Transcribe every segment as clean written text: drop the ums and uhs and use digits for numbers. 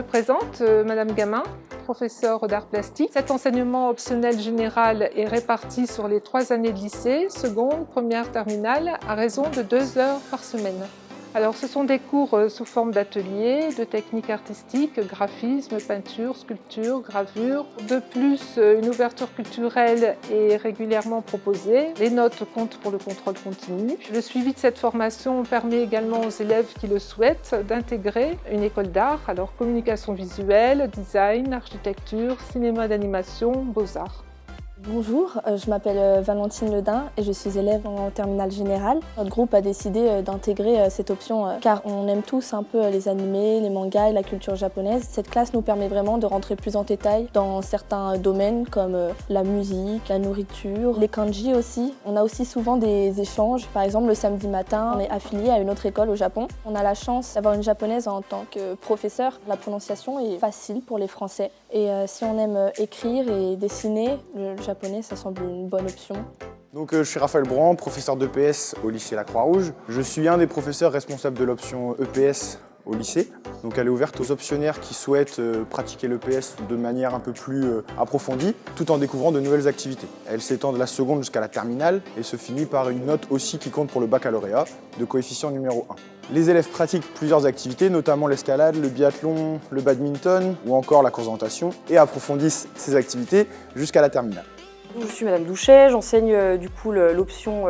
présente Madame Gamin, professeure d'art plastique. Cet enseignement optionnel général est réparti sur les 3 années de lycée, seconde, première, terminale, à raison de 2 heures par semaine. Alors, ce sont des cours sous forme d'ateliers, de techniques artistiques, graphisme, peinture, sculpture, gravure. De plus, une ouverture culturelle est régulièrement proposée. Les notes comptent pour le contrôle continu. Le suivi de cette formation permet également aux élèves qui le souhaitent d'intégrer une école d'art, alors communication visuelle, design, architecture, cinéma d'animation, beaux-arts. Bonjour, je m'appelle Valentine Ledin et je suis élève en terminale générale. Notre groupe a décidé d'intégrer cette option car on aime tous un peu les animés, les mangas et la culture japonaise. Cette classe nous permet vraiment de rentrer plus en détail dans certains domaines comme la musique, la nourriture, les kanji aussi. On a aussi souvent des échanges. Par exemple, le samedi matin, on est affilié à une autre école au Japon. On a la chance d'avoir une japonaise en tant que professeur. La prononciation est facile pour les Français. Et si on aime écrire et dessiner, le japonais, ça semble une bonne option. Donc, je suis Raphaël Brand, professeur d'EPS au lycée La Croix-Rouge. Je suis un des professeurs responsables de l'option EPS au lycée. Donc, elle est ouverte aux optionnaires qui souhaitent pratiquer l'EPS de manière un peu plus approfondie, tout en découvrant de nouvelles activités. Elle s'étend de la seconde jusqu'à la terminale et se finit par une note aussi qui compte pour le baccalauréat, de coefficient numéro 1. Les élèves pratiquent plusieurs activités, notamment l'escalade, le biathlon, le badminton ou encore la course d'orientation, et approfondissent ces activités jusqu'à la terminale. Je suis Madame Douchet, j'enseigne l'option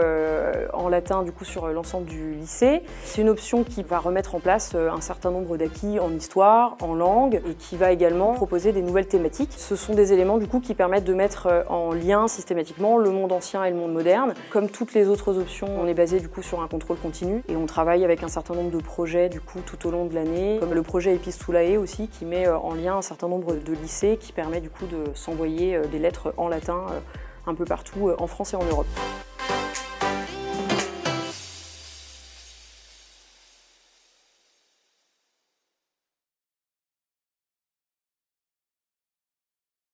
en latin sur l'ensemble du lycée. C'est une option qui va remettre en place un certain nombre d'acquis en histoire, en langue et qui va également proposer des nouvelles thématiques. Ce sont des éléments qui permettent de mettre en lien systématiquement le monde ancien et le monde moderne. Comme toutes les autres options, on est basé sur un contrôle continu et on travaille avec un certain nombre de projets tout au long de l'année, comme le projet Epistulae aussi qui met en lien un certain nombre de lycées qui permet de s'envoyer des lettres en latin un peu partout en France et en Europe.